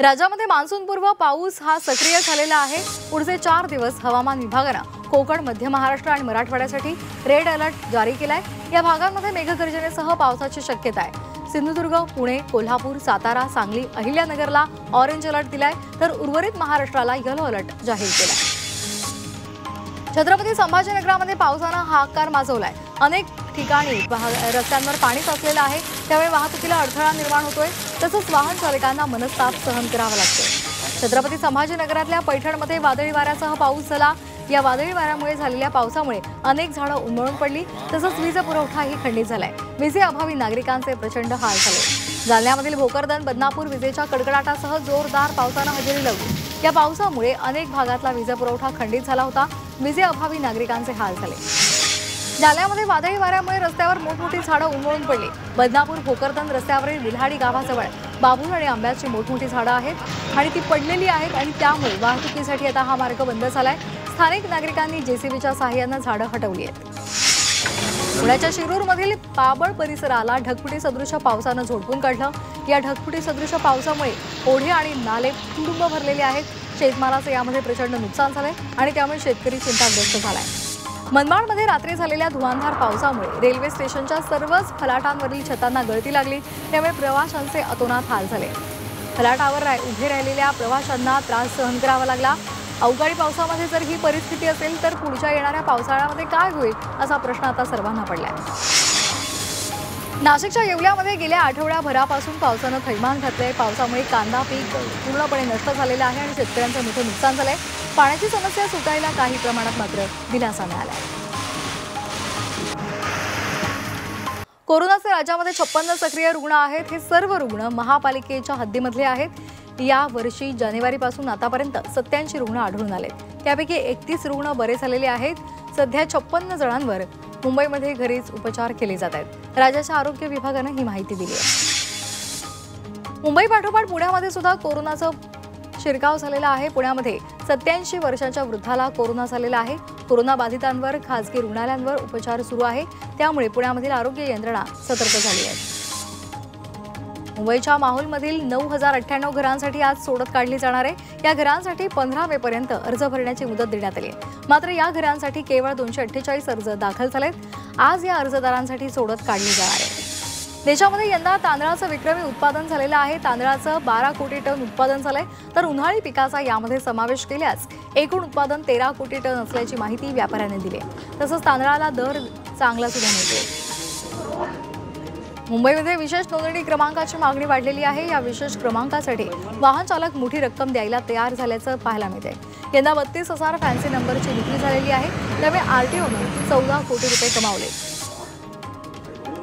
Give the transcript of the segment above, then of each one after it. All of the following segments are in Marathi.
राज्यामध्ये मान्सूनपूर्व पाऊस हा सक्रिय झालेला आहे। पुढचे 4 दिवस हवामान विभागाने कोकण, मध्य महाराष्ट्र आणि मराठवाड्यासाठी रेड अलर्ट जारी केलाय। या भागांमध्ये मेघगर्जनेसह पावसाची शक्यता आहे। सिंधुदुर्ग, पुणे, कोल्हापूर, सातारा, सांगली, अहिल्यानगरला ऑरेंज अलर्ट दिलाय, तर उर्वरित महाराष्ट्राला येलो अलर्ट जाहीर केलाय। छत्रपती संभाजीनगरामध्ये पावसाने हाहाकार माजवलाय। अनेक ठिकाणी रस्त्यांवर पाणी साचलेलं आहे, त्यामुळे वाहतुकीला अडथळा निर्माण होतोय, तसंच वाहन चालकांना मनस्ताप सहन करावा लागतोय। छत्रपती संभाजीनगरातल्या पैठणमध्ये वादळी वाऱ्यासह पाऊस झाला। या वादळी वाऱ्यामुळे झालेल्या पावसामुळे अनेक झाडं उन्मळून पडली, तसंच वीज पुरवठाही खंडित झालाय। विजेअभावी नागरिकांचे प्रचंड हाल झाले। जालन्यामधील भोकरदन, बदनापूर विजेच्या कडकडाटासह जोरदार पावसाने हजेरी लावली। या पावसामुळे अनेक भागातला वीज पुरवठा खंडित झाला होता। विजेअभावी नागरिकांचे हाल झाले। जालन्यामध्ये वादळी वाऱ्यामुळे रस्त्यावर मोठमोठी झाडं उन्मळून पडली। बदनापूर भोकरदन रस्त्यावरील विल्हाडी गावाजवळ बाबूल आणि आंब्याची मोठमोठी झाडं आहेत आणि ती पडलेली आहेत आणि त्यामुळे वाहतुकीसाठी आता हा मार्ग बंद झालाय। स्थानिक नागरिकांनी जेसीबीच्या सहाय्याने झाडं हटवली आहेत। पुण्याच्या शिरूरमधील पाबळ परिसराला ढगफुटी सदृश पावसानं झोडपून काढलं। या ढगफुटी सदृश पावसामुळे ओढे आणि नाले तुडुंब भरलेले आहेत। शेतमालाचं यामध्ये प्रचंड नुकसान झालंय आणि त्यामुळे शेतकरी चिंताग्रस्त झालाय। मनमाडमध्ये रात्री झालेल्या धुवांधार पावसामुळे रेल्वे स्टेशनच्या सर्वच फलाटांवरील छतांना गळती लागली, त्यामुळे प्रवाशांचे अतोनात हाल झाले। फलाटावर उभे राहिलेल्या प्रवाशांना त्रास सहन करावा लागला। अवकाळी पावसामध्ये जर ही परिस्थिती असेल तर पुढच्या येणाऱ्या पावसाळ्यामध्ये काय होईल असा प्रश्न आता सर्वांना पडलाय। नाशिकच्या येवल्यामध्ये गेल्या आठवड्याभरापासून पावसानं थैमान घातलंय। पावसामुळे कांदा पीक पूर्णपणे नष्ट झालेलं आहे आणि शेतकऱ्यांचं मोठं नुकसान झालंय। पाण्याची समस्या सुटायला काही प्रमाणात मात्र दिलासा मिळालाय। कोरोनाचे राज्यामध्ये 56 सक्रिय रुग्ण आहेत। हे सर्व रुग्ण महापालिकेच्या हद्दीमधले आहेत। या वर्षी जानेवारीपासून आतापर्यंत 87 रुग्ण आढळून आले, त्यापैकी 31 रुग्ण बरे झालेले आहेत। सध्या 56 जणांवर मुंबईमध्ये घरीच उपचार केले जात आहेत। राज्याच्या आरोग्य विभागाने ही माहिती दिली आहे। मुंबई पाठोपाठ पुण्यामध्ये सुद्धा कोरोनाचा शिरकाव झालेला आहे। पुण्यामध्ये 87 वर्षांच्या वृद्धाला कोरोना झालेला आहे। कोरोना बाधितांवर खासगी रुग्णालयांवर उपचार सुरू आहे, त्यामुळे पुण्यामधील आरोग्य यंत्रणा सतर्क झाली आहे। मुंबईच्या माहुलमधील 9098 घरांसाठी आज सोडत काढली जाणार आहे। या घरांसाठी 15 मे पर्यंत अर्ज भरण्याची मुदत देण्यात आली आहे, मात्र या घरांसाठी केवळ 248 अर्ज दाखल झालेत। आज या अर्जदारांसाठी सोडत काढली जाणार आहे। देशामध्ये यंदा तांदळाचं विक्रमी उत्पादन झालेलं आहे। तांदळाचं 12 कोटी टन उत्पादन झालंय, तर उन्हाळी पिकाचा यामध्ये समावेश केल्यास एकूण उत्पादन 13 कोटी टन असल्याची माहिती व्यापाऱ्यांनी दिली आहे। तसंच तांदळाला दर चांगला सुद्धा मिळतो। मुंबईमध्ये विशेष नोंदणी क्रमांकाची मागणी वाढलेली आहे। या विशेष क्रमांकासाठी वाहन चालक मोठी रक्कम द्यायला तयार झाल्याचं पाहायला मिळतंय। यंदा 32,000 फॅन्सी नंबरची विक्री झालेली आहे, त्यामुळे आरटीओने 14 कोटी रुपये कमावले।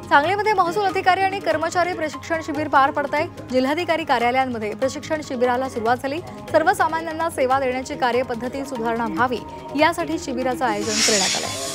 सांगलीमध्ये महसूल अधिकारी आणि कर्मचारी प्रशिक्षण शिबिर पार पडत आहे। जिल्हाधिकारी कार्यालयांमध्ये प्रशिक्षण शिबिराला सुरुवात झाली। सर्वसामान्यांना सेवा देण्याची कार्यपद्धती सुधारणा व्हावी यासाठी शिबिराचं आयोजन करण्यात आलं।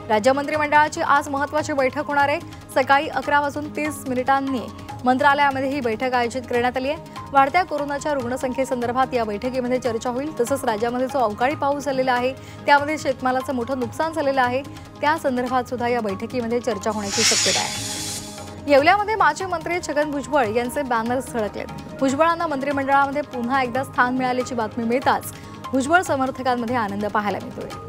राज्य मंत्रिमंडळाची आज महत्त्वाची बैठक होणार आहे। सकाळी 11:30 मंत्रालयामध्ये ही बैठक आयोजित करण्यात आली आहे। वाढत्या कोरोनाच्या रुग्णसंख्येसंदर्भात या बैठकीमध्ये चर्चा होईल। तसंच राज्यामध्ये जो अवकाळी पाऊस झालेला आहे, त्यामध्ये शेतमालाचं मोठं नुकसान झालेलं आहे, त्या संदर्भात सुद्धा या बैठकीमध्ये चर्चा होण्याची शक्यता आहे। येवल्यामध्ये माजी मंत्री छगन भुजबळ यांचे बॅनर्स झळकलेत। भुजबळांना मंत्रिमंडळामध्ये पुन्हा एकदा स्थान मिळाल्याची बातमी मिळताच भुजबळ समर्थकांमध्ये आनंद पाहायला मिळतोय।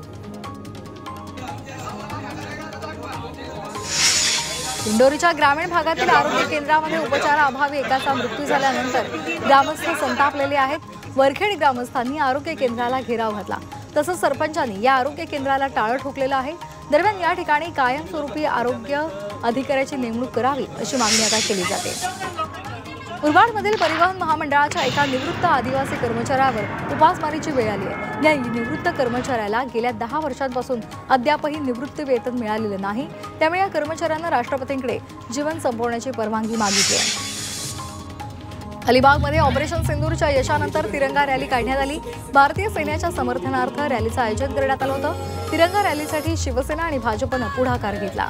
इंदोरीच्या ग्रामीण भागातील आरोग्य केंद्रामध्ये उपचाराअभावी एकाचा मृत्यू झाल्यानंतर ग्रामस्थ संतापलेले आहेत। वरखेड ग्रामस्थांनी आरोग्य केंद्राला घेराव घातला, तसंच सरपंचांनी या आरोग्य केंद्राला टाळं ठोकलेलं आहे। दरम्यान या ठिकाणी कायमस्वरूपी आरोग्य अधिकाऱ्याची नेमणूक करावी अशी मागणी आता केली जाते। मुरबाडमधील परिवहन महामंडळाच्या एका निवृत्त आदिवासी कर्मचाऱ्यावर उपासमारीची वेळ आली आहे। या निवृत्त कर्मचाऱ्याला गेल्या 10 वर्षांपासून अद्यापही निवृत्ती वेतन मिळालेलं नाही, त्यामुळे या कर्मचाऱ्यानं राष्ट्रपतींकडे जीवन संपवण्याची परवानगी मागितली आहे। अलिबागमध्ये ऑपरेशन सिंदूरच्या यशानंतर तिरंगा रॅली काढण्यात आली। भारतीय सैन्याच्या समर्थनार्थ रॅलीचं आयोजन करण्यात आलं होतं। तिरंगा रॅलीसाठी शिवसेना आणि भाजपनं पुढाकार घेतला।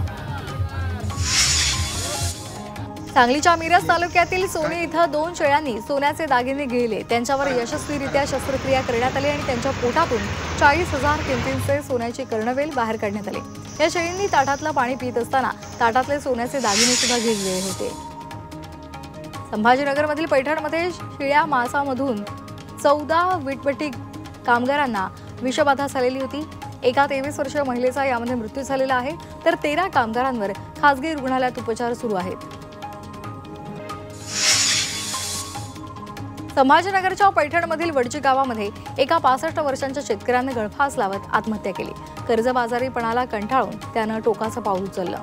सांगलीच्या मिरज तालुक्यातील सोने इथं 2 शेळ्यांनी सोन्याचे दागिने गिळले। त्यांच्यावर यशस्वीरित्या शस्त्रक्रिया करण्यात आली आणि त्यांच्या पोटातून 40,000 किमतींचे सोन्याची कर्णवेल बाहेर काढण्यात आले। या शेळींनी ताटातलं पाणी पित असताना ताटातले सोन्याचे दागिने सुद्धा गिळले होते। संभाजीनगरमधील पैठणमध्ये शिळ्या मांसामधून 14 वीटभट्टी कामगारांना विषबाधा झालेली होती। एका 23 वर्षीय महिलेचा यामध्ये मृत्यू झालेला आहे, तर 13 कामगारांवर खासगी रुग्णालयात उपचार सुरू आहेत। संभाजीनगरच्या पैठणमधील वडची गावामध्ये एका 65 वर्षांच्या शेतकऱ्याने गळफास लावत आत्महत्या केली। कर्जबाजारीपणाला कंटाळून त्यानं टोकाचं पाऊल उचललं।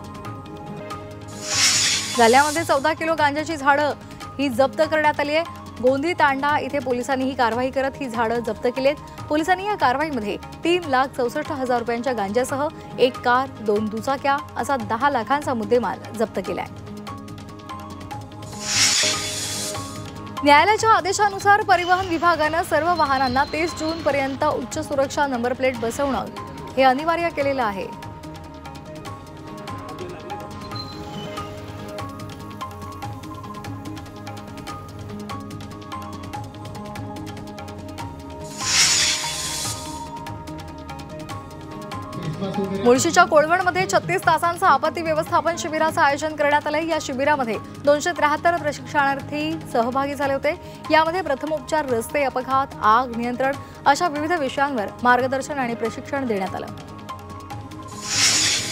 जालन्यामध्ये 14 किलो गांजाची झाडं ही जप्त करण्यात आली आहे। गोंदी तांडा इथे पोलिसांनी ही कारवाई करत ही झाडं जप्त केली आहेत। पोलिसांनी या कारवाईमध्ये 3,64,000 रुपयांच्या गांजासह एक कार, 2 दुचाक्या असा 10 लाखांचा मुद्देमाल जप्त केलाय। न्यायालयाच्या आदेशानुसार परिवहन विभागानं सर्व वाहनांना 30 जून पर्यंत उच्च सुरक्षा नंबर प्लेट बसवणं हे अनिवार्य केलेलं आहे। मुळशीच्या कोळवणमध्ये 36 तासांचं आपत्ती व्यवस्थापन शिबिराचं आयोजन करण्यात आलंय। या शिबिरामध्ये 273 प्रशिक्षणार्थी सहभागी झाले होते। यामध्ये प्रथमोपचार, रस्ते अपघात, आग नियंत्रण अशा विविध विषयांवर मार्गदर्शन आणि प्रशिक्षण देण्यात आलं।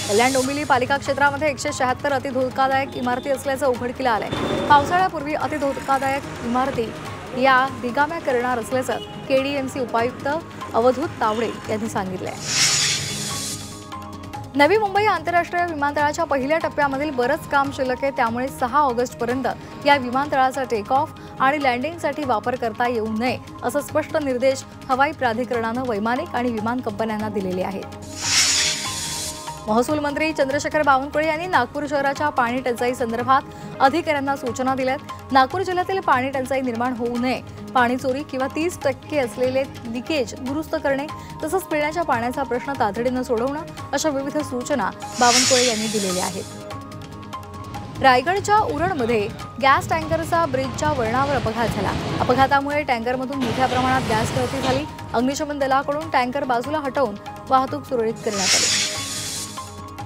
कल्याण डोंबिवली पालिका क्षेत्रामध्ये 176 अतिधोकादायक इमारती असल्याचं उघडकीला आलंय। पावसाळ्यापूर्वी अतिधोकादायक इमारती या रिकाम्या करणार असल्याचं केडीएमसी उपायुक्त अवधूत तावडे यांनी सांगितलंय। नवी मुंबई आंतरराष्ट्रीय विमानतळाच्या पहिल्या टप्प्यामधील बरंच काम शिल्लक आहे, त्यामुळे 6 ऑगस्टपर्यंत या विमानतळाचा टेक ऑफ आणि लँडिंगसाठी वापर करता येऊ नये असं स्पष्ट निर्देश हवाई प्राधिकरणानं वैमानिक आणि विमान कंपन्यांना दिलेले आहेत। महसूल मंत्री चंद्रशेखर बावनकुळे यांनी नागपूर शहराच्या पाणी टंचाई संदर्भात अधिकाऱ्यांना सूचना दिल्यात। नागपूर जिल्ह्यातील पाणी टंचाई निर्माण होऊ नये, पाणी चोरी किंवा 30% असलेले लिकेज दुरुस्त करणे तसंच पिण्याच्या पाण्याचा प्रश्न तातडीनं सोडवणं अशा विविध सूचना बावनकुळे यांनी दिलेल्या आहेत। रायगडच्या उरणमध्ये गॅस टँकरचा ब्रिजच्या वळणावर अपघात झाला। अपघातामुळे टँकरमधून मोठ्या प्रमाणात गॅस गळती झाली। अग्निशमन दलाकडून टँकर बाजूला हटवून वाहतूक सुरळीत करण्यात आली।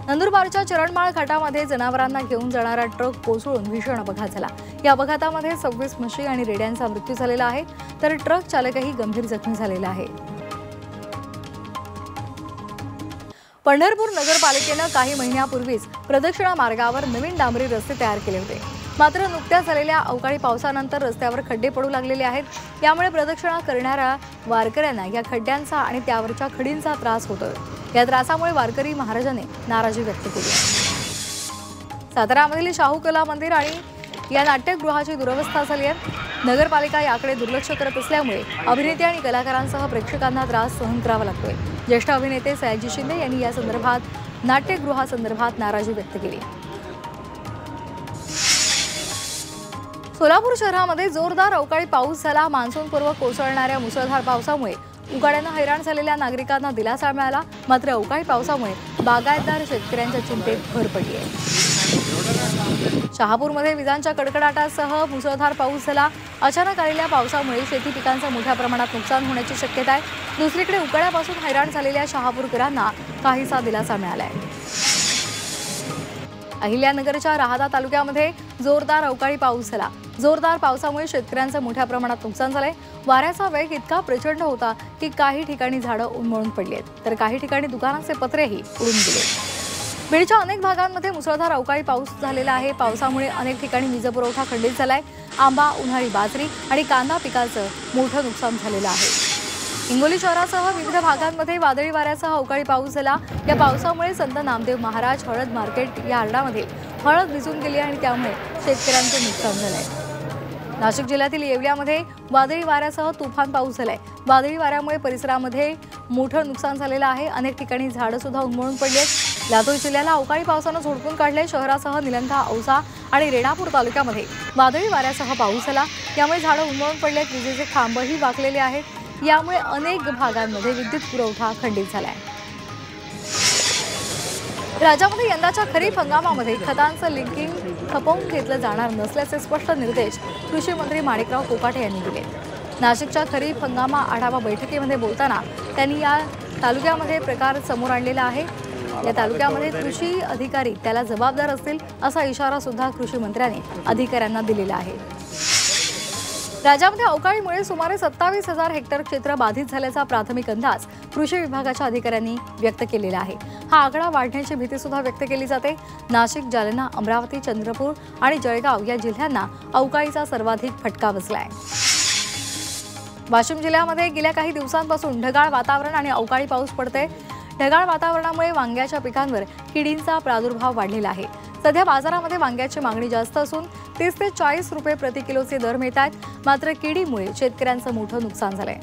नंदुरबारच्या चरणमाळ घाटामध्ये जनावरांना घेऊन जाणारा ट्रक कोसळून भीषण अपघात झाला। या अपघातामध्ये 26 म्हशी आणि रेड्यांचा मृत्यू झालेला आहे, तर ट्रक चालकही गंभीर जखमी झालेला आहे। पंढरपूर नगरपालिकेनं काही महिन्यापूर्वीच प्रदक्षिणा मार्गावर नवीन डांबरी रस्ते तयार केले होते, मात्र नुकत्याच झालेल्या अवकाळी पावसानंतर रस्त्यावर खड्डे पडू लागलेले आहेत। यामुळे प्रदक्षिणा करणाऱ्या वारकऱ्यांना या खड्ड्यांचा आणि त्यावरच्या खडींचा त्रास होतोय। या त्रासामुळे वारकरी महाराजांनी नाराजी व्यक्त केली आहे। सातारामधील शाहू कला मंदिर आणि या नाट्यगृहाची दुरवस्था झाली आहे। नगरपालिका याकडे दुर्लक्ष करत असल्यामुळे अभिनेते आणि कलाकारांसह प्रेक्षकांना त्रास सहन करावा लागतोय। ज्येष्ठ अभिनेते सयाजी शिंदे यांनी या संदर्भात नाट्यगृहासंदर्भात नाराजी व्यक्त केली। सोलापूर शहरामध्ये जोरदार अवकाळी पाऊस झाला। मान्सूनपूर्व कोसळणाऱ्या मुसळधार पावसामुळे उकाड्यानं हैराण झालेल्या नागरिकांना दिलासा मिळाला, मात्र अवकाळी पावसामुळे बागायतदार शेतकऱ्यांच्या चिंतेत भर पडली आहे। शहापूरमध्ये विजांच्या कडकडाटासह मुसळधार पाऊस झाला। अचानक आलेल्या पावसामुळे शेती पिकांचं मोठ्या प्रमाणात नुकसान होण्याची शक्यता आहे। दुसरीकडे उकाड्यापासून हैराण झालेल्या शहापूरकरांना काहीसा दिलासा मिळाला आहे। अहिल्यानगरच्या राहाता तालुक्यामध्ये जोरदार अवकाळी पाऊस झाला। जोरदार पावसामुळे शेतकऱ्यांचं मोठ्या प्रमाणात नुकसान झालंय। वाऱ्याचा वेग इतका प्रचंड होता की काही ठिकाणी झाडं उन्मळून पडली आहेत, तर काही ठिकाणी दुकानाचे पत्रेही उडून गेले। बीडच्या अनेक भागांमध्ये मुसळधार अवकाळी पाऊस झालेला आहे। पावसामुळे अनेक ठिकाणी वीज पुरवठा खंडित झालाय। आंबा, उन्हाळी बाजरी आणि कांदा पिकाचं मोठं नुकसान झालेलं आहे। हिंगोली शहरासह विविध भागांमध्ये वादळी वाऱ्यासह अवकाळी पाऊस झाला। या पावसामुळे संत नामदेव महाराज हळद मार्केट यार्डामध्ये हळद भिजून गेली आणि त्यामुळे शेतकऱ्यांचं नुकसान झालंय। नाशिक जिल्ह्यातील येवल्यामध्ये वादळी वाऱ्यासह तुफान पाऊस झालाय। वादळी वाऱ्यामुळे परिसरामध्ये मोठं नुकसान झालेलं आहे। अनेक ठिकाणी झाडं सुद्धा उन्मळून पडली आहेत। लातूर जिल्ह्याला अवकाळी पावसानं झोडपून काढले। शहरासह निलंगा, औसा आणि रेणापूर तालुक्यामध्ये वादळी वाऱ्यासह पाऊस झाला। यामुळे झाडं उन्मळून पडले आहेत। विजेचे खांबही वाकलेले आहेत। यामुळे अनेक भागांमध्ये विद्युत पुरवठा खंडित झालाय। राज्यामध्ये यंदाच्या खरीप हंगामामध्ये खतांचं लिंकिंग खपवून घेतलं जाणार नसल्याचे स्पष्ट निर्देश कृषी मंत्री माणिकराव कोकाटे यांनी दिले। नाशिकच्या खरीप हंगामा आढावा बैठकीमध्ये बोलताना त्यांनी या तालुक्यामध्ये प्रकार समोर आणलेला आहे। या तालुक्यामध्ये कृषी अधिकारी त्याला जबाबदार असतील असा इशारा सुद्धा कृषी मंत्र्यांनी अधिकाऱ्यांना दिलेला आहे। राज्यामध्ये अवकाळीमुळे सुमारे 27,000 हेक्टर क्षेत्र बाधित झाल्याचा प्राथमिक अंदाज कृषी विभागाच्या अधिकाऱ्यांनी व्यक्त केलेला आहे। हा आकडा वाढण्याची भीती सुद्धा व्यक्त केली जाते। नाशिक, जालना, अमरावती, चंद्रपूर आणि जळगाव या जिल्ह्यांना अवकाळीचा सर्वाधिक फटका बसलाय। वाशिम जिल्ह्यामध्ये गेल्या काही दिवसांपासून ढगाळ वातावरण आणि अवकाळी पाऊस पडतोय। ढगाळ वातावरणामुळे वांग्याच्या पिकांवर किडींचा प्रादुर्भाव वाढलेला आहे। सध्या बाजारामध्ये वांग्याची मागणी जास्त असून 30 ते 40 रुपये प्रति किलोचे दर मिळत आहेत। मात्र किडीमुळे शेतकऱ्यांचं मोठं नुकसान झालंय।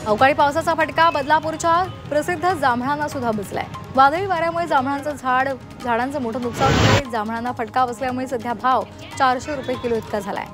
अवकाळी पावसाचा फटका बदलापूरच्या प्रसिद्ध जांभळांना सुद्धा बसलाय। वादळी वाऱ्यामुळे झाडांचं मोठं नुकसान झालंय। जांभळांना फटका बसल्यामुळे सध्या भाव 400 रुपये किलो इतका झालाय।